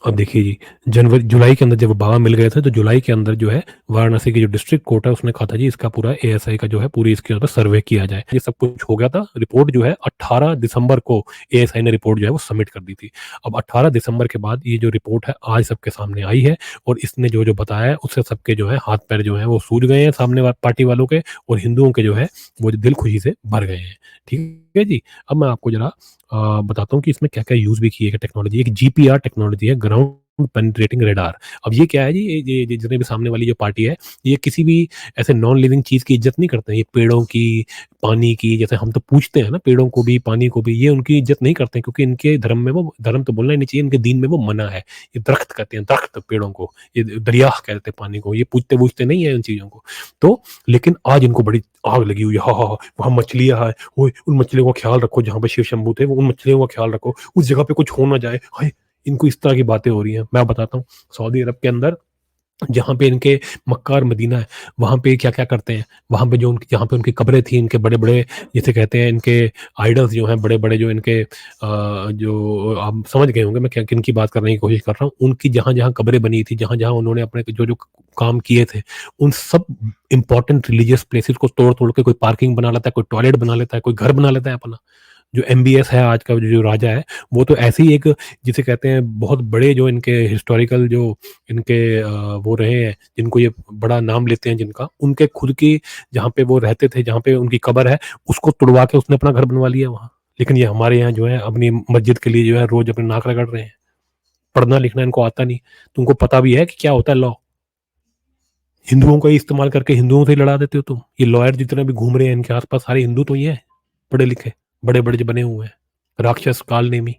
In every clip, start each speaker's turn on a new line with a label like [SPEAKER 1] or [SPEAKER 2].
[SPEAKER 1] अब देखिए जी, जुलाई के अंदर जब बाबा मिल गए थे, तो जुलाई के अंदर जो है वाराणसी की जो डिस्ट्रिक्ट कोर्ट है उसने कहा था जी इसका पूरा एएसआई का जो है पूरी इसके ऊपर सर्वे किया जाए। ये सब कुछ हो गया था। रिपोर्ट जो है 18 दिसंबर को एएसआई ने रिपोर्ट जो है वो सबमिट कर दी थी। अब 18 दिसंबर के बाद ये जो रिपोर्ट है आज सबके सामने आई है, और इसने जो बताया है उससे सबके जो है हाथ पैर जो है वो सूज गए हैं सामने पार्टी वालों के, और हिंदुओं के जो है वो दिल खुशी से भर गए हैं। ठीक है जी। अब मैं आपको जरा बताता हूँ कि इसमें क्या-क्या यूज़ भी की है टेक्नोलॉजी। एक जीपीआर टेक्नोलॉजी है, ग्राउंड पेनिट्रेटिंग रेडार। अब ये क्या है जी, ये जितने भी सामने वाली जो पार्टी है, ये किसी भी ऐसे नॉन लिविंग चीज़ की इज़्ज़त नहीं करते हैं। ये पेड़ों की, पानी की, जैसे हम तो पूजते हैं ना पेड़ों को भी, पानी को भी, ये उनकी इज़्ज़त नहीं करते हैं, क्योंकि इनके धर्म में वो, धर्म तो बोलना ही नहीं चाहिए, इनके दीन में वो मना है। ये दरख्त कहते हैं, दरख्त पेड़ों को, ये दरिया कहते हैं पानी को, ये पूजते-वूजते नहीं है इन चीज़ों को। तो लेकिन आज इनको बड़ी आग लगी हुई है, हाँ, हाँ, हाँ, वहाँ मछलियाँ हैं, ओए उन मछलियों का ख्याल रखो जहाँ पे शिव शंभू थे, वो उन मछलियों का ख्याल रखो, उस जगह पे कुछ हो ना जाए। हाय! इनको इस तरह की बातें हो रही हैं। मैं बताता हूँ, सऊदी अरब के अंदर जहाँ पे इनके मक्का और मदीना है, वहाँ पे क्या-क्या करते हैं, वहाँ पे जो उनकी, जहाँ पे उनकी कब्रें थी, इनके बड़े-बड़े, जिसे कहते हैं इनके आइडल्स जो हैं, बड़े-बड़े जो इनके जो आप समझ गए होंगे मैं क्या किनकी बात करने की कोशिश कर रहा हूँ। उनकी जहाँ-जहाँ कब्रें बनी थी, जहाँ-जहाँ उन्होंने अपने जो-जो काम किए थे, उन सब इम्पोर्टेंट रिलीजियस प्लेसेस को तोड़-तोड़ के कोई पार्किंग बना लेता है, कोई टॉयलेट बना लेता है, कोई घर बना लेता है अपना। जो एमबीएस है आज का जो राजा है, वो तो ऐसे ही एक, जिसे कहते हैं बहुत बड़े जो इनके हिस्टोरिकल जो इनके वो रहे हैं, जिनको ये बड़ा नाम लेते हैं जिनका, उनके खुद की जहाँ पे वो रहते थे, जहाँ पे उनकी कब्र है, उसको तुड़वा के उसने अपना घर बनवा लिया वहाँ। लेकिन ये हमारे यहाँ जो है अपनी मस्जिद के लिए जो है रोज़ अपनी नाक रगड़ रहे हैं। पढ़ना-लिखना इनको आता नहीं। तुमको पता भी है कि क्या होता है लॉ? हिंदुओं का ही इस्तेमाल करके हिंदुओं से ही लड़ा देते हो तुम। ये लॉयर जितने भी घूम रहे हैं इनके आस-पास सारे हिंदू तो ही हैं, पढ़े-लिखे, बड़े-बड़े जो बने हुए हैं। राक्षस काल नेमी।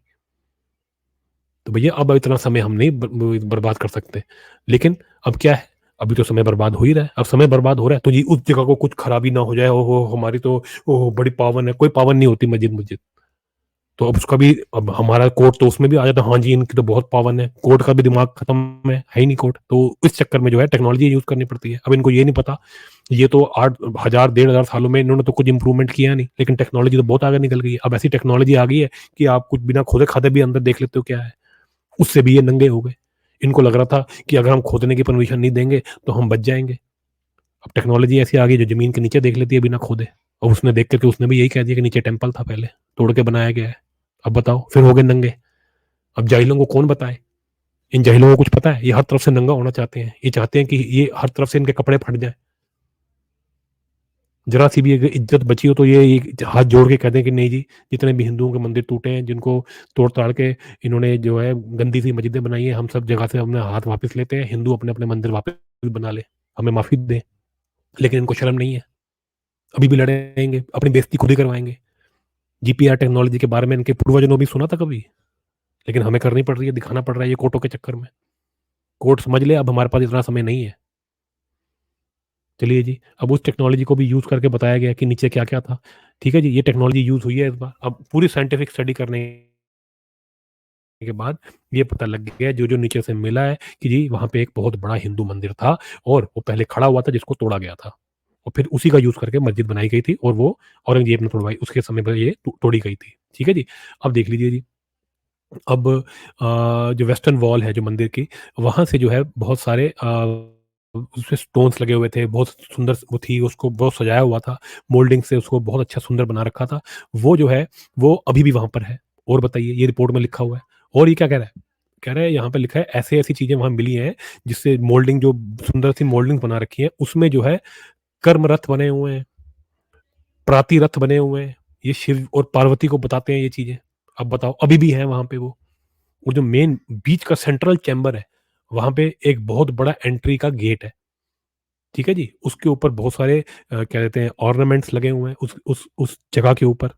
[SPEAKER 1] तो भैया अब इतना समय हम नहीं बर्बाद कर सकते। लेकिन अब क्या है, अभी तो समय बर्बाद हो ही रहा है। अब समय बर्बाद हो रहा है तो जी उस जगह को कुछ खराबी ना हो जाए, ओहो! हमारी तो ओहो! बड़ी पावन है, कोई पावन नहीं होती मस्जिद। तो अब उसका भी, अब हमारा कोर्ट तो उसमें भी आ जाता है, हाँ जी, इनकी तो बहुत पावन है। कोर्ट का भी दिमाग खत्म है ही नहीं कोर्ट। तो इस चक्कर में जो है टेक्नोलॉजी यूज़ करनी पड़ती है। अब इनको ये नहीं पता, ये तो 8,000 डेढ़ हज़ार सालों में इन्होंने तो कुछ इम्प्रूवमेंट किया नहीं, लेकिन टेक्नोलॉजी तो बहुत आगे निकल गई है। अब ऐसी टेक्नोलॉजी आ गई है कि आप कुछ बिना खोदे-खादे भी अंदर देख लेते हो क्या है। उससे भी ये नंगे हो गए। इनको लग रहा था कि अगर हम खोदने की परमिशन नहीं देंगे तो हम बच जाएँगे। अब टेक्नोलॉजी ऐसी आ गई जो ज़मीन के नीचे देख लेती है बिना खोदे। और उसने देख कर के उसने भी यही कह दिया कि नीचे टेम्पल था पहले, तोड़ के बनाया गया है। अब बताओ, फिर हो गए नंगे। अब जाहिलों को कौन बताए? इन जाहिलों को कुछ पता है? ये हर तरफ से नंगा होना चाहते हैं। ये चाहते हैं कि ये हर तरफ से इनके कपड़े फट जाएँ। ज़रा-सी भी अगर इज़्ज़त बची हो तो ये हाथ जोड़ के कह दें कि नहीं जी, जितने भी हिंदुओं के मंदिर टूटे हैं, जिनको तोड़-ताड़ के इन्होंने जो है गंदी सी मस्जिदें बनाई हैं, हम सब जगह से अपना हाथ वापस लेते हैं, हिंदू अपने-अपने मंदिर वापस बना लें, हमें माफ़ी दें। लेकिन इनको शर्म नहीं है, अभी भी लड़ेंगे, अपनी बेइज़्ज़ती खुद ही करवाएँगे। जीपीआर टेक्नोलॉजी के बारे में इनके पूर्वजों ने भी सुना था कभी? लेकिन हमें करनी पड़ रही है, दिखाना पड़ रहा है ये कोर्टों के चक्कर में। कोर्ट समझ ले अब हमारे पास इतना समय नहीं है। चलिए जी, अब उस टेक्नोलॉजी को भी यूज़ करके बताया गया कि नीचे क्या-क्या था। ठीक है जी, ये टेक्नोलॉजी यूज़ हुई है इस बार। अब पूरी साइंटिफिक स्टडी करने के बाद ये पता लग गया जो-जो नीचे से मिला है कि जी वहाँ पे एक बहुत बड़ा हिंदू मंदिर था, और वो पहले खड़ा हुआ था जिसको तोड़ा गया था। और फिर उसी का यूज़ करके मस्जिद बनाई गई थी, और वो औरंगज़ेब ने तुड़वाई, उसके समय पे ये तोड़ी गई थी। ठीक है जी? अब देख लीजिए जी, अब जो वेस्टर्न वॉल है जो मंदिर की, वहाँ से जो है बहुत सारे उसपे स्टोन्स लगे हुए थे, बहुत सुंदर वो थी, उसको बहुत सजाया हुआ था, मोल्डिंग से उसको बहुत अच्छा सुंदर बना रखा था। वो जो है, वो अभी भी वहाँ पर है। और बताइए, ये रिपोर्ट में लिखा हुआ है। और ये क्या कह रहा है? कह रहा है यहाँ पे लिखा है ऐसी-ऐसी चीज़ें वहाँ मिली हैं, जिससे मोल्डिंग जो सुंदर सी मोल्डिंग बना रखी है, उसमें जो है कर्म रथ बने हुए हैं, प्राति रथ बने हुए हैं। ये शिव और पार्वती को बताते हैं ये चीज़ें। अब बताओ, अभी भी है वहाँ पे वो। वो जो मेन बीच का सेंट्रल चैम्बर है, वहाँ पे एक बहुत बड़ा एंट्री का गेट है, ठीक है जी? उसके ऊपर बहुत सारे क्या कहते हैं ऑर्नामेंट्स लगे हुए हैं उस जगह के ऊपर,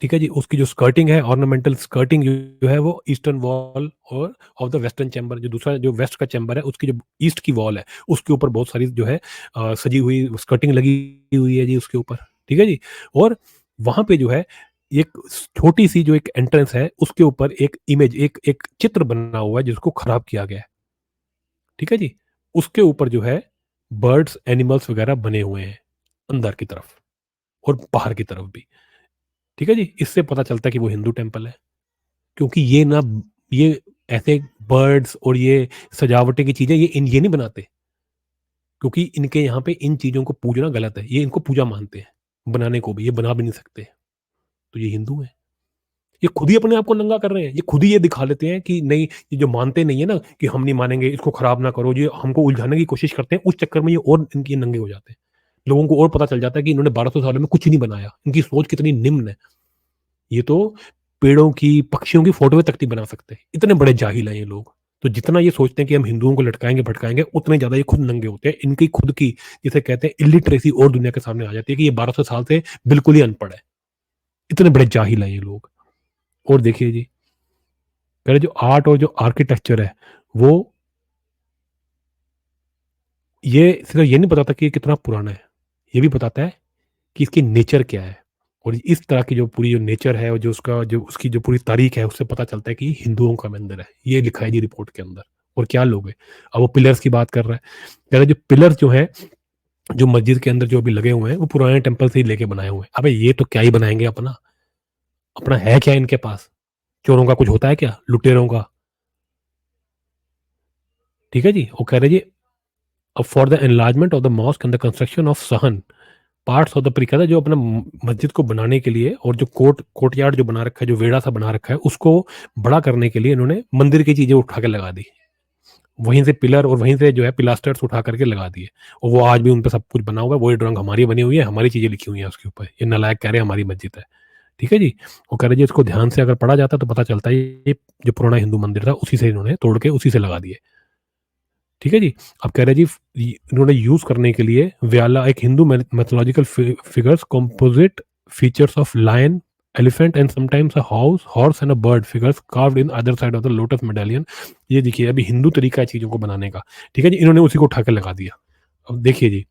[SPEAKER 1] ठीक है जी? उसकी जो स्कर्टिंग है, ऑर्नामेंटल स्कर्टिंग जो है वो ईस्टर्न वॉल और ऑफ द वेस्टर्न चैम्बर, जो दूसरा जो वेस्ट का चैम्बर है, उसकी जो ईस्ट की वॉल है, उसके ऊपर बहुत सारी जो है सजी हुई स्कर्टिंग लगी हुई है जी उसके ऊपर, ठीक है जी? और वहाँ पे जो है एक छोटी-सी जो एक एंट्रेंस है, उसके ऊपर एक इमेज, एक एक चित्र बना हुआ है जिसको खराब किया गया है, ठीक है जी? उसके ऊपर जो है बर्ड्स, एनिमल्स वगैरह बने हुए हैं, अंदर की तरफ और बाहर की तरफ भी, ठीक है जी? इससे पता चलता है कि वो हिंदू टेम्पल है। क्योंकि ये ना, ये ऐसे बर्ड्स और ये सजावटें की चीज़ें ये नहीं बनाते, क्योंकि इनके यहाँ पे इन चीज़ों को पूजना गलत है। ये इनको पूजा मानते हैं, बनाने को भी, ये बना भी नहीं सकते। तो ये हिंदू हैं। ये खुद ही अपने आप को नंगा कर रहे हैं। ये खुद ही ये दिखा लेते हैं कि नहीं, ये जो मानते नहीं है ना कि हम नहीं मानेंगे, इसको खराब ना करो, ये हमको उलझाने की कोशिश करते हैं। उस चक्कर में ये और इनके नंगे हो जाते हैं। लोगों को और पता चल जाता है कि इन्होंने 1200 सालों में कुछ नहीं बनाया। इनकी सोच कितनी निम्न है। ये तो पेड़ों की, पक्षियों की फ़ोटोएँ तक नहीं बना सकते। इतने बड़े जाहिल हैं ये लोग। तो जितना ये सोचते हैं कि हम हिंदुओं को लटकाएँगे, भटकाएँगे, उतने ज़्यादा ये खुद नंगे होते हैं। इनकी खुद की, जिसे कहते हैं इलिटरेसी, और दुनिया के सामने आ जाती है कि ये 1200 साल से बिल्कुल ही अनपढ़ है। इतने बड़े जाहिल हैं ये लोग। और देखिए जी, कह रहे जो आर्ट और जो आर्किटेक्चर है, वो ये सिर्फ़ ये नहीं बताता कि ये कितना पुराना है। ये भी बताता है कि इसकी नेचर क्या है। और इस तरह की जो पूरी जो नेचर है और जो उसका जो उसकी जो पूरी तारीख है, उससे पता चलता है कि हिंदुओं का मंदिर है। ये लिखा है जी रिपोर्ट के अंदर। और क्या लोग हैं। अब वो पिलर्स की बात कर रहा है। कह रहा है जो पिलर्स जो हैं, जो मस्जिद के अंदर जो अभी लगे हुए हैं, वो पुराने टेम्पल से ही लेके बनाए हुए हैं। अबे ये तो क्या ही बनाएँगे अपना? अपना है क्या इनके पास? चोरों का कुछ होता है क्या? लुटेरों का? ठीक है जी? वो कह रहे जी, for the enlargement of the mosque and the construction of सहन पार्ट्स ऑफ द प्री, जो अपना मस्जिद को बनाने के लिए और जो कोर्टयार्ड जो बना रखा है, जो वेड़ा सा बना रखा है, उसको बड़ा करने के लिए इन्होंने मंदिर की चीजें उठा के लगा दी। वहीं से पिलर और वहीं से जो है पिलास्टर्स उठा करके लगा दिए। और वो आज भी उन पे सब कुछ बना हुआ है। वही ड्राइंग हमारी बनी हुई है, हमारी चीजें लिखी हुई हैं उसके ऊपर। ये नालायक कह रहे हैं हमारी मस्जिद है। ठीक है जी। वो कह रहे जी, इसको ध्यान से अगर पढ़ा जाता तो पता चलता है ये जो पुराना हिंदू मंदिर था, उसी से इन्होंने तोड़ के उसी से लगा दिए। ठीक है जी। अब कह रहे जी, इन्होंने यूज करने के लिए व्याला, एक Hindu mythological figures, composite features of lion, elephant and sometimes a house horse and a bird figures carved in other side of the lotus medallion. ये देखिए, अभी हिंदू तरीका है चीजों को बनाने का। ठीक है जी। इन्होंने उसी को उठा के लगा दिया। अब देखिए जी,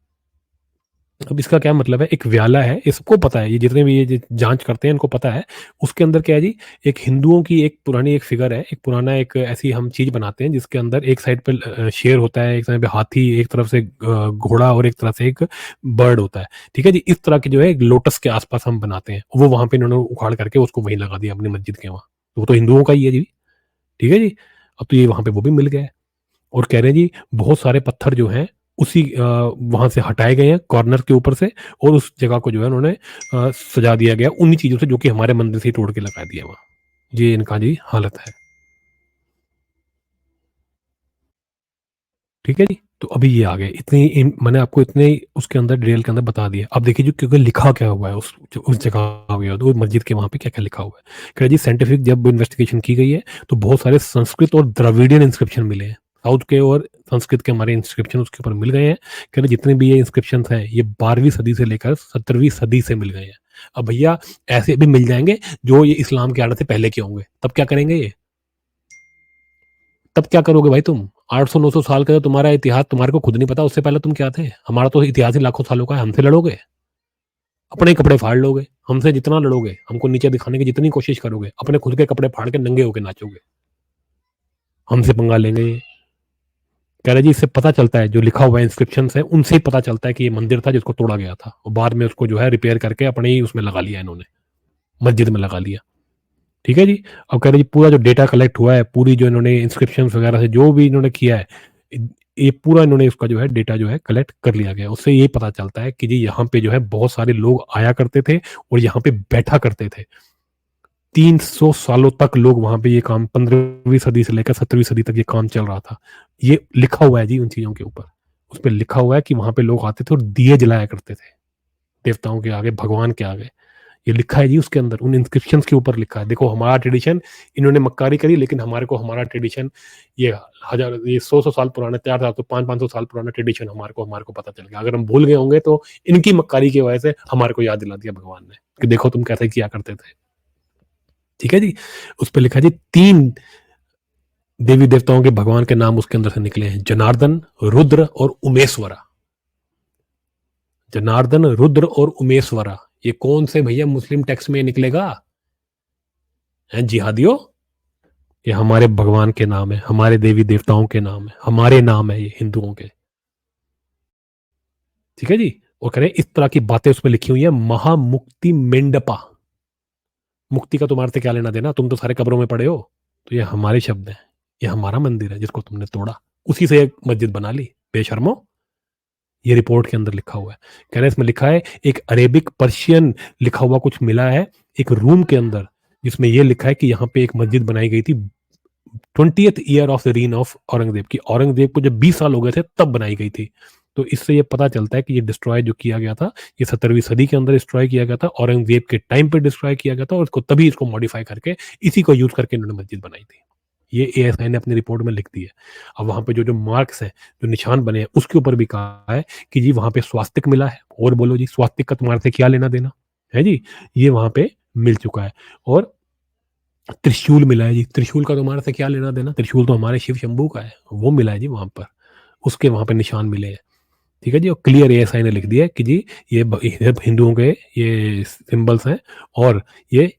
[SPEAKER 1] अब इसका क्या मतलब है। एक व्याला है, ये सबको पता है, ये जितने भी ये जांच करते हैं इनको पता है। उसके अंदर क्या है जी, एक हिंदुओं की एक पुरानी एक फिगर है, एक पुराना एक ऐसी हम चीज बनाते हैं जिसके अंदर एक साइड पे शेर होता है, एक साइड पे हाथी, एक तरफ से घोड़ा और एक तरफ से एक बर्ड होता है। ठीक है जी। इस तरह की जो है एक लोटस के आसपास हम बनाते हैं, वो वहां पे इन्होंने उखाड़ करके उसको वहीं लगा दिया अपनी मस्जिद के वहां। तो वो तो हिंदुओं का ही है जी। ठीक है जी। अब तो ये वहां पे वो भी मिल गया है। और कह रहे हैं जी, बहुत सारे पत्थर जो हैं उसी वहाँ से हटाए गए हैं कॉर्नर के ऊपर से, और उस जगह को जो है उन्होंने सजा दिया गया उन्हीं चीज़ों से जो कि हमारे मंदिर से ही तोड़ के लगा दिया वहाँ। ये इनका जी हालत है। ठीक है जी। तो अभी ये आ गए इतनी मैंने आपको इतने उसके अंदर डिटेल के अंदर बता दिया। अब देखिए जो, क्योंकि लिखा क्या हुआ है उस जगह पे, तो मस्जिद के वहाँ पे क्या क्या लिखा हुआ है। कह रहे जी, साइंटिफिक जब इन्वेस्टिगेशन की गई है तो बहुत सारे संस्कृत और द्रविडियन इंस्क्रिप्शन मिले हैं। साउथ के और संस्कृत के हमारे इंस्क्रिप्शन उसके ऊपर मिल गए हैं। कह रहे जितने भी ये इंस्क्रिप्शन हैं, ये 12वीं सदी से लेकर 17वीं सदी से मिल गए हैं। अब भैया ऐसे भी मिल जाएंगे जो ये इस्लाम के आने से पहले के होंगे, तब क्या करेंगे ये? तब क्या करोगे भाई तुम? 800-900 साल का जो तुम्हारा इतिहास तुम्हारे को खुद नहीं पता, उससे पहले तुम क्या थे? हमारा तो इतिहास ही लाखों सालों का है। हमसे लड़ोगे? अपने ही कपड़े फाड़ लोगे। हमसे जितना लड़ोगे, हमको नीचे दिखाने की जितनी कोशिश करोगे, अपने खुद के कपड़े फाड़ के नंगे होके नाचोगे। हमसे पंगा लेंगे ये। कह रहे जी, इससे पता चलता है, जो लिखा हुआ है इंस्क्रिप्शन है उनसे ही पता चलता है कि ये मंदिर था जिसको तोड़ा गया था, और बाद में उसको जो है रिपेयर करके अपने ही उसमें लगा लिया इन्होंने, मस्जिद में लगा लिया। ठीक है जी। अब कह रहे जी, पूरा जो डेटा कलेक्ट हुआ है, पूरी जो इन्होंने इंस्क्रिप्शन वगैरह से जो भी इन्होंने किया है, ये पूरा इन्होंने उसका जो है डेटा जो है कलेक्ट कर लिया गया। उससे ये पता चलता है कि जी यहाँ पे जो है बहुत सारे लोग आया करते थे और यहाँ पे बैठा करते थे। 300 सालों तक लोग वहां पे ये काम, 15वीं सदी से लेकर 17वीं सदी तक ये काम चल रहा था। ये लिखा हुआ है जी उन चीजों के ऊपर। उस पर लिखा हुआ है कि वहां पे लोग आते थे और दिए जलाया करते थे देवताओं के आगे, भगवान के आगे। ये लिखा है जी उसके अंदर, उन इंस्क्रिप्शंस के ऊपर लिखा है। देखो हमारा ट्रेडिशन, इन्होंने मक्कारी करी, लेकिन हमारे को हमारा ट्रेडिशन, ये हजार, ये 100 साल पुराना, 400 तो 500 साल पुराना ट्रेडिशन हमारे को पता चल गया। अगर हम भूल गए होंगे तो इनकी मक्कारी की वजह से हमारे को याद दिला दिया भगवान ने कि देखो तुम कैसे किया करते थे। ठीक है जी। उस पर लिखा है जी, 3 देवी देवताओं के भगवान के नाम उसके अंदर से निकले हैं, जनार्दन, रुद्र और उमेश्वरा। जनार्दन, रुद्र और उमेश्वरा, ये कौन से भैया मुस्लिम टेक्स्ट में निकलेगा? हैं जिहादियों? ये हमारे भगवान के नाम है, हमारे देवी देवताओं के नाम है, हमारे नाम है ये हिंदुओं के। ठीक है जी। और कह रहे हैं इस तरह की बातें उसमें लिखी हुई है। महामुक्ति मेंडपा, मुक्ति का तुम्हारे से क्या लेना देना, तुम तो सारे कब्रों में पड़े हो। तो ये हमारे शब्द हैं, ये हमारा मंदिर है जिसको तुमने तोड़ा, उसी से एक मस्जिद बना ली, बेशर्मो। ये रिपोर्ट के अंदर लिखा हुआ है। कह रहे हैं इसमें लिखा है एक अरेबिक पर्शियन लिखा हुआ कुछ मिला है एक रूम के अंदर, जिसमें ये लिखा है कि यहाँ पे एक मस्जिद बनाई गई थी 20th year of the reign of Aurangzeb की, औरंगजेब को जब 20 साल हो गए थे तब बनाई गई थी। तो इससे ये पता चलता है कि ये डिस्ट्रॉय जो किया गया था, ये 17वीं सदी के अंदर डिस्ट्रॉय किया गया था, औरंगजेब के टाइम पे डिस्ट्रॉय किया गया था, और इसको तभी इसको मॉडिफाई करके इसी को यूज करके इन्होंने मस्जिद बनाई थी। ये एएसआई ने अपनी रिपोर्ट में लिख दी है। अब वहाँ पे जो मार्क्स हैं, जो निशान बने हैं, उसके ऊपर भी कहा है कि जी वहाँ पे स्वास्तिक मिला है, और बोलो जी स्वास्तिक का तुम्हारे से क्या लेना देना है जी, ये वहाँ पे मिल चुका है। और त्रिशूल मिला है जी, त्रिशूल का तुम्हारे से क्या लेना देना, त्रिशूल तो हमारे शिव शंभू का है, वो मिला है जी वहाँ पर, उसके वहाँ पे निशान मिले हैं। ठीक है जी, और क्लियर एएसआई ने लिख दिया है कि जी ये हिंदुओं के ये सिंबल्स हैं, और ये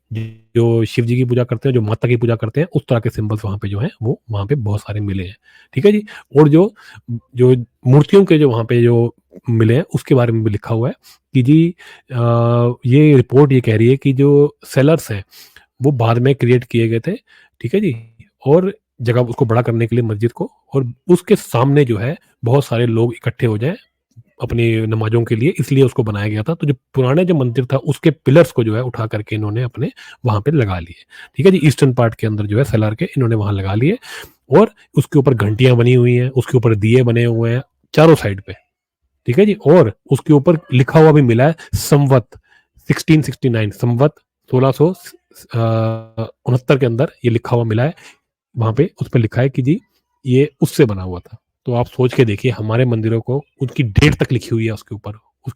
[SPEAKER 1] जो शिव जी की पूजा करते हैं, जो माता की पूजा करते हैं, उस तरह के सिंबल्स वहाँ पे जो हैं वो वहाँ पे बहुत सारे मिले हैं। ठीक है जी, और जो जो मूर्तियों के जो वहाँ पे जो मिले हैं उसके बारे में भी लिखा हुआ है कि जी ये रिपोर्ट ये कह रही है कि जो सेलर्स हैं वो बाद में क्रिएट किए गए थे। ठीक है जी, और जगह उसको बड़ा करने के लिए मस्जिद को, और उसके सामने जो है बहुत सारे लोग इकट्ठे हो जाएं अपनी नमाज़ों के लिए, इसलिए उसको बनाया गया था। तो जो पुराने जो मंदिर था उसके पिलर्स को जो है उठा करके इन्होंने अपने वहाँ पे लगा लिए। ठीक है जी, ईस्टर्न पार्ट के अंदर जो है सेलार के इन्होंने वहाँ लगा लिए, और उसके ऊपर घंटियाँ बनी हुई हैं, उसके ऊपर दिए बने हुए हैं चारों साइड पे। ठीक है जी, और उसके ऊपर लिखा हुआ भी मिला है संवत 1669, संवत 1669 के अंदर ये लिखा हुआ मिला है। वहाँ पे उस पे लिखा है कि जी ये उससे बना हुआ था। तो आप सोच के देखिए, हमारे मंदिरों को उनकी डेट तक लिखी हुई है उसके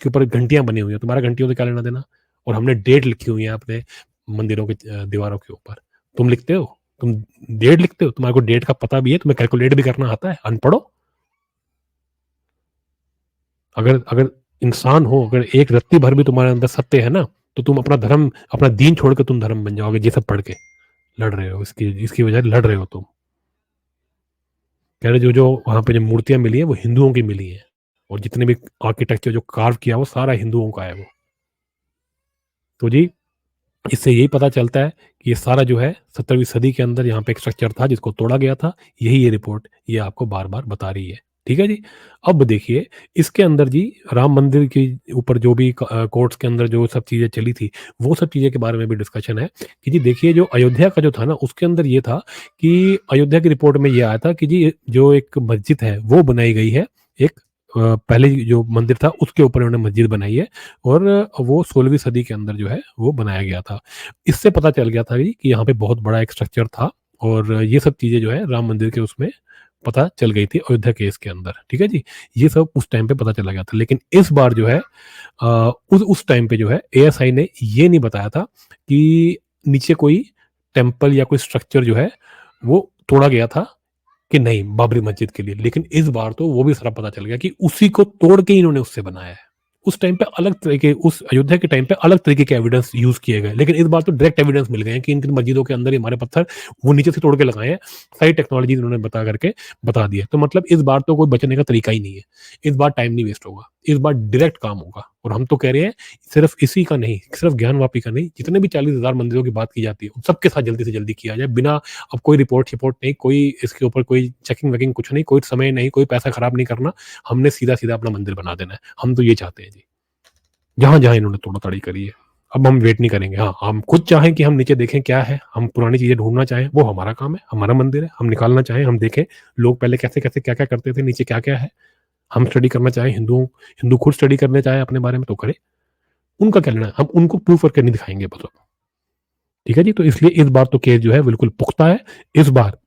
[SPEAKER 1] ऊपर घंटियाँ बनी हुई हैं। तुम्हारा घंटियों से क्या लेना देना? और हमने डेट लिखी हुई है अपने मंदिरों के दीवारों के ऊपर। तुम लिखते हो? तुम डेट लिखते हो? तुम्हारे को डेट का पता भी है? तुम्हें कैलकुलेट भी करना आता है? अनपढ़ो? अगर अगर इंसान हो, अगर एक रत्ती भर भी तुम्हारे अंदर सत्य है ना, तो तुम अपना धर्म, अपना दीन छोड़ के तुम धर्म बन जाओगे। ये सब पढ़ के लड़ रहे हो, इसकी इसकी वजह लड़ रहे हो तुम। कह रहे जो जो वहाँ पे जो मूर्तियाँ मिली हैं वो हिंदुओं की मिली हैं, और जितने भी आर्किटेक्चर जो कार्व किया वो सारा हिंदुओं का है वो। तो जी इससे यही पता चलता है कि ये सारा जो है 17वीं सदी के अंदर यहाँ पे एक स्ट्रक्चर था जिसको तोड़ा गया था। यही ये रिपोर्ट ये आपको बार-बार बता रही है। ठीक है जी? अब देखिए इसके अंदर जी राम मंदिर के ऊपर जो भी कोर्ट्स के अंदर जो सब चीज़ें चली थी, वो सब चीज़ें के बारे में भी डिस्कशन है कि जी देखिए जो अयोध्या का जो था ना, उसके अंदर ये था कि अयोध्या की रिपोर्ट में ये आया था कि जी जो एक मस्जिद है वो बनाई गई है एक पहले जो मंदिर था उसके ऊपर उन्होंने मस्जिद बनाई है, और वो 16वीं सदी के अंदर जो है वो बनाया गया था। इससे पता चल गया था कि यहाँ पे बहुत बड़ा एक स्ट्रक्चर था, और ये सब चीज़ें जो है राम मंदिर के उसमें पता चल गई थी अयोध्या केस के अंदर। ठीक है जी? ये सब उस टाइम पे पता चला गया था। लेकिन इस बार जो है उस टाइम पे जो है एएसआई ने ये नहीं बताया था कि नीचे कोई टेम्पल या कोई स्ट्रक्चर जो है वो तोड़ा गया था कि नहीं बाबरी मस्जिद के लिए। लेकिन इस बार तो वो भी सारा पता चल गया कि उसी को तोड़ के इन्होंने उससे बनाया है। उस टाइम पे अलग तरह के, उस अयोध्या के टाइम पे अलग तरीके के एविडेंस यूज़ किए गए। लेकिन इस बार तो डायरेक्ट एविडेंस मिल गए हैं कि इन मस्जिदों के अंदर ही हमारे पत्थर वो नीचे से तोड़ के लगाए हैं। सारी टेक्नोलॉजी इन्होंने बता करके बता दी है। तो मतलब इस बार तो कोई बचने का तरीका ही नहीं है। इस बार टाइम नहीं वेस्ट होगा। इस बार डायरेक्ट काम होगा, और हम तो कह रहे हैं सिर्फ इसी का नहीं, सिर्फ ज्ञानवापी का नहीं, जितने भी 40,000 मंदिरों की बात की जाती है, उन सबके साथ जल्दी से जल्दी किया जाए, बिना अब कोई रिपोर्ट नहीं, कोई इसके ऊपर कोई चेकिंग वेकिंग कुछ नहीं, कोई समय नहीं, कोई पैसा खराब नहीं करना। हमने सीधा-सीधा अपना मंदिर बना देना है। हम तो ये चाहते हैं जी। जहाँ-जहाँ इन्होंने तोड़ा-ताड़ी करी है। अब हम वेट नहीं करेंगे। हाँ, हम खुद चाहें कि हम नीचे देखें क्या है, हम पुरानी चीज़ें ढूँढना चाहें, वो हमारा काम है, हमारा मंदिर है, हम निकालना चाहें, हम देखें लोग पहले कैसे-कैसे, क्या-क्या करते थे, नीचे क्या-क्या है। हम स्टडी करना चाहें, हिंदू खुद स्टडी करना चाहें अपने बारे में तो करें। उनका क्या लेना है, हम उनको प्रूव करके नहीं दिखाएँगे बस अब। ठीक है जी? तो इसलिए इस बार तो केस जो है बिल्कुल पुख्ता है। इस बार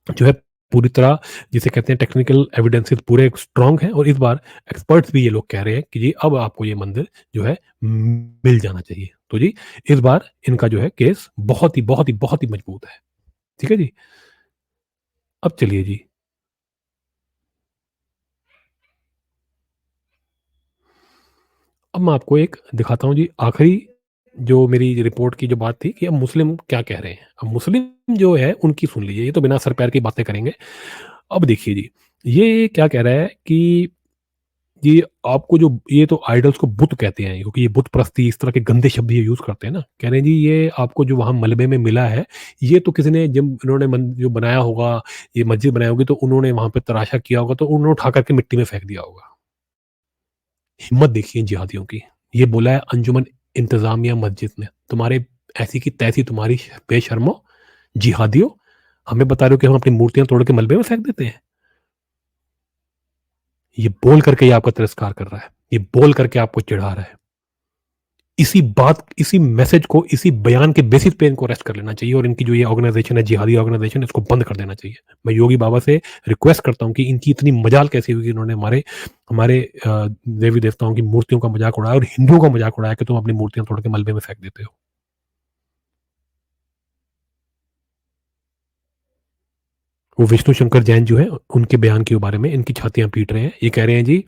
[SPEAKER 1] जो है पूरी तरह जिसे कहते हैं टेक्निकल एविडेंसेस पूरे स्ट्रॉन्ग हैं, और इस बार एक्सपर्ट्स भी ये लोग कह रहे हैं कि जी अब आपको ये मंदिर जो है मिल जाना चाहिए। तो जी इस बार इनका जो है केस बहुत ही मजबूत है। ठीक है जी? अब चलिए जी, अब मैं आपको एक दिखाता हूँ जी आखिरी जो मेरी रिपोर्ट की जो बात थी कि अब मुस्लिम क्या कह रहे हैं। अब मुस्लिम जो है उनकी सुन लीजिए, ये तो बिना सर पैर की बातें करेंगे। अब देखिए जी, ये क्या कह रहा है कि जी, आपको जो ये तो आइडल्स को बुत कहते हैं, क्योंकि ये बुत परस्ती इस तरह के गंदे शब्द ये यूज़ करते हैं ना। कह रहे हैं जी ये आपको जो वहाँ मलबे में मिला है, ये तो किसी ने जब इन्होंने मन जो बनाया होगा, ये मस्जिद बनाई होगी तो उन्होंने वहाँ पे तराशा किया होगा तो उन्होंने उठा कर के मिट्टी में फेंक दिया होगा। हिम्मत देखिए इन जिहादियों की। ये बोला है अंजुमन इंतज़ामिया मस्जिद ने, तुम्हारे ऐसी की तैसी तुम्हारी बेशर्मो, जिहादियों, हमें बता रहे हो कि हम अपनी मूर्तियाँ तोड़ के मलबे में फेंक देते हैं? ये बोल करके ये आपका तिरस्कार कर रहा है, ये बोल करके आपको चिढ़ा रहा है। इसी बात, इसी मैसेज को, इसी बयान के बेसिस पे इनको अरेस्ट कर लेना चाहिए और इनकी जो ये ऑर्गेनाइजेशन है, जिहादी ऑर्गेनाइजेशन, इसको बंद कर देना चाहिए। मैं योगी बाबा से रिक्वेस्ट करता हूँ कि इनकी इतनी मजाल कैसे हुई कि इन्होंने हमारे हमारे देवी देवताओं की मूर्तियों का मजाक उड़ाया और हिंदुओं का मजाक उड़ाया कि तुम अपनी मूर्तियां तोड़ के मलबे में फेंक देते हो। वो विष्णु शंकर जैन जो है, उनके बयान के बारे में इनकी छातियां पीट रहे हैं। ये कह रहे हैं जी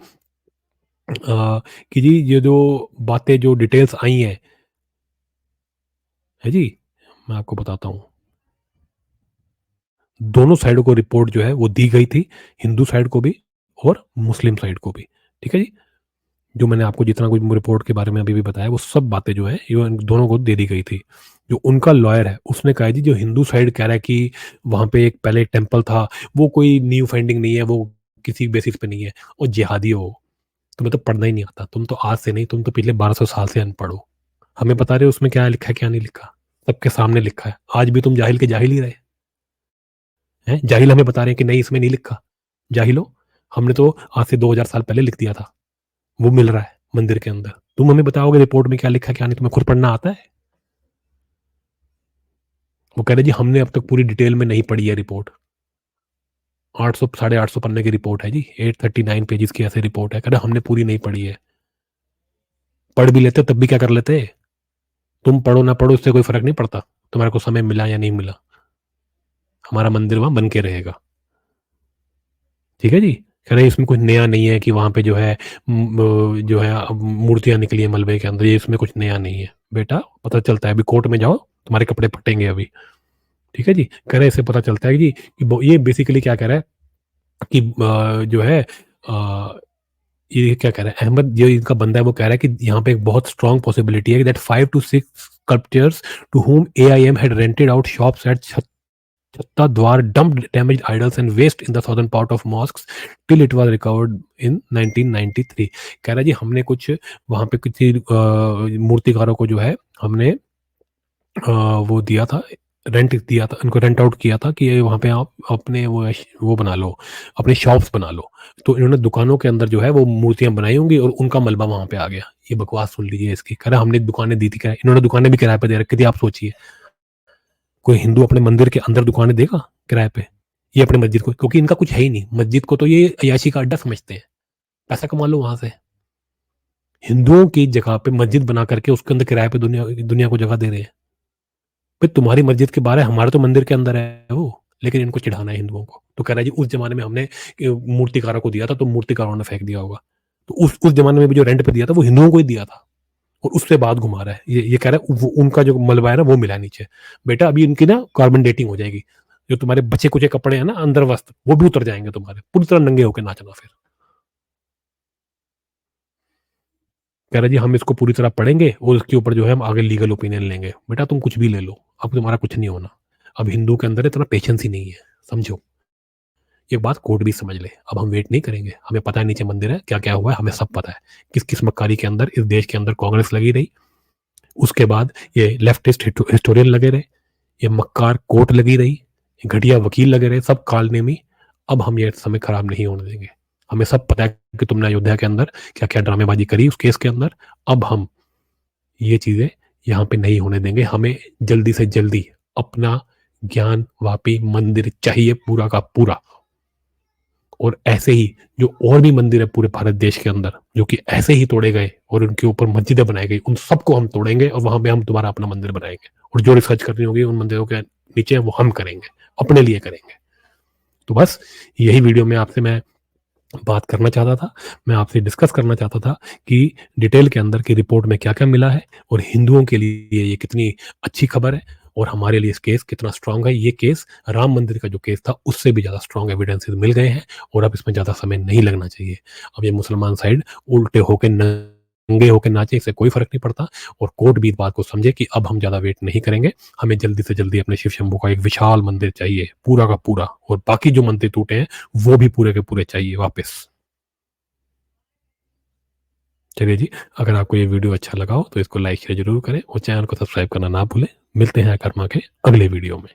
[SPEAKER 1] कि जी ये जो बातें, जो डिटेल्स आई हैं, है जी, मैं आपको बताता हूँ। दोनों साइडों को रिपोर्ट जो है वो दी गई थी, हिंदू साइड को भी और मुस्लिम साइड को भी। ठीक है जी? जो मैंने आपको जितना कुछ रिपोर्ट के बारे में अभी भी बताया, वो सब बातें जो है ये इन दोनों को दे दी गई थी। जो उनका लॉयर है उसने कहा है जी, जो हिंदू साइड कह रहा है कि वहाँ पे एक पहले एक टेम्पल था, वो कोई न्यू फाइंडिंग नहीं है, वो किसी बेसिस पे नहीं है। और जिहादी हो, तुम्हें तो पढ़ना ही नहीं आता, तुम तो आज से नहीं, तुम तो पिछले 1200 साल से अनपढ़ हो। हमें बता रहे हो उसमें क्या लिखा है क्या नहीं लिखा, सबके सामने लिखा है। आज भी तुम जाहिल के जाहिल ही रहे हैं। जाहिल हमें बता रहे हैं कि नहीं इसमें नहीं लिखा। जाहिलो, हमने तो आज से 2000 साल पहले लिख दिया था, वो मिल रहा है मंदिर के अंदर। तुम हमें बताओगे रिपोर्ट में क्या लिखा है क्या नहीं, तुम्हें खुद पढ़ना आता है? वो कह रहे जी हमने अब तक पूरी डिटेल में नहीं पढ़ी है रिपोर्ट। 800 850 पन्ने की रिपोर्ट है जी, 839 पेजेस की ऐसे रिपोर्ट है। कह रहे हमने पूरी नहीं पढ़ी है। पढ़ भी लेते तब भी क्या कर लेते? तुम पढ़ो ना पढ़ो इससे कोई फर्क नहीं पड़ता, तुम्हारे को समय मिला या नहीं मिला, हमारा मंदिर वहां बन के रहेगा। ठीक है जी? कह रहे इसमें कुछ नया नहीं है कि वहां पे जो है जो है मूर्तियां निकली है मलबे के अंदर, ये इसमें कुछ नया नहीं है। बेटा पता चलता है, अभी कोर्ट में जाओ, तुम्हारे कपड़े फटेंगे अभी। ठीक है जी? कह रहे इससे पता चलता है जी कि ये बेसिकली क्या कह रहा है कि जो है ये क्या कह रहा है, अहमद जो इनका बंदा है वो कह रहा है कि यहाँ पे एक बहुत स्ट्रॉन्ग पॉसिबिलिटी है that 5 to 6 sculptors to whom AIM had rented out shops at Chatta Dwar dumped damaged idols and waste in the southern part of mosques till it was recovered in 1993। कह रहा है जी हमने कुछ वहाँ पे किसी मूर्तिकारों को जो है हमने वो दिया था, रेंट दिया था, उनको रेंट आउट किया था कि ये वहाँ पे आप अपने वो बना लो, अपने शॉप्स बना लो। तो इन्होंने दुकानों के अंदर जो है वो मूर्तियाँ बनाई होंगी और उनका मलबा वहाँ पे आ गया। ये बकवास सुन लीजिए इसकी। कह रहा हमने दुकानें दी थी किराए, इन्होंने दुकानें भी किराए पे दे रखी थी। आप सोचिए, कोई हिंदू अपने मंदिर के अंदर दुकानें देगा किराए पे? ये अपने मस्जिद को, क्योंकि इनका कुछ है ही नहीं, मस्जिद को तो ये अय्याशी का अड्डा समझते हैं, पैसा कमा लो वहाँ से। हिंदुओं की जगह पे मस्जिद बना करके उसके अंदर किराए पे दुनिया दुनिया को जगह दे रहे हैं। भाई तुम्हारी मस्जिद के बाहर है, हमारे तो मंदिर के अंदर है वो, लेकिन इनको चिढ़ाना है हिंदुओं को। तो कह रहा है जी उस जमाने में हमने मूर्तिकारों को दिया था तो मूर्तिकारों ने फेंक दिया होगा। तो उस जमाने में भी जो रेंट पे दिया था वो हिंदुओं को ही दिया था, और उससे बात घुमा रहा है। ये कह रहा है उनका जो मलबा है ना वो मिला नीचे। बेटा अभी इनकी ना कार्बन डेटिंग हो जाएगी, जो तुम्हारे बचे कुचे कपड़े हैं ना अंदर वस्त्र, वो भी उतर जाएंगे तुम्हारे, पूरी तरह नंगे होकर नाचना फिर। कह रहा जी हम इसको पूरी तरह पढ़ेंगे और इसके ऊपर जो है हम आगे लीगल ओपिनियन लेंगे। बेटा तुम कुछ भी ले लो, अब तुम्हारा कुछ नहीं होना। अब हिंदू के अंदर इतना पेशेंस ही नहीं है, समझो। ये बात कोर्ट भी समझ ले। अब हम वेट नहीं करेंगे, हमें पता है नीचे मंदिर है, क्या क्या हुआ है हमें सब पता है। किस किस मक्कारी के अंदर इस देश के अंदर कांग्रेस लगी रही, उसके बाद ये लेफ्टिस्ट हिस्टोरियन लगे रहे, ये मक्कार कोर्ट लगी रही, घटिया वकील लगे रहे, सब कालने में। अब हम ये समय खराब नहीं होने देंगे। हमें सब पता है कि तुमने अयोध्या के अंदर क्या क्या ड्रामेबाजी करी उस केस के अंदर। अब हम ये चीजें यहाँ पे नहीं होने देंगे। हमें जल्दी से जल्दी अपना ज्ञान वापी मंदिर चाहिए, पूरा का पूरा। और ऐसे ही जो और भी मंदिर है पूरे भारत देश के अंदर जो कि ऐसे ही तोड़े गए और उनके ऊपर मस्जिदें बनाई गई, उन सबको हम तोड़ेंगे और वहां पे हम दोबारा अपना मंदिर बनाएंगे। और जो रिसर्च करनी होगी उन मंदिरों के नीचे वो हम करेंगे, अपने लिए करेंगे। तो बस यही वीडियो में आपसे मैं बात करना चाहता था, मैं आपसे डिस्कस करना चाहता था कि डिटेल के अंदर की रिपोर्ट में क्या क्या मिला है और हिंदुओं के लिए ये कितनी अच्छी खबर है। और हमारे लिए इस केस कितना स्ट्रांग है, ये केस राम मंदिर का जो केस था उससे भी ज़्यादा स्ट्रांग एविडेंसेस मिल गए हैं और अब इसमें ज़्यादा समय नहीं लगना चाहिए। अब ये मुसलमान साइड उल्टे होके नंगे होके नाचे, इससे कोई फ़र्क नहीं पड़ता और कोर्ट भी इस बात को समझे कि अब हम ज़्यादा वेट नहीं करेंगे, हमें जल्दी से जल्दी अपने शिव शंभू का एक विशाल मंदिर चाहिए, पूरा का पूरा, और बाकी जो मंदिर टूटे हैं, वो भी पूरे के पूरे चाहिए वापस। चलिए जी, अगर आपको ये वीडियो अच्छा लगा हो तो इसको लाइक शेयर ज़रूर करें और चैनल को सब्सक्राइब करना ना भूलें। मिलते हैं कर्मा के अगले वीडियो में।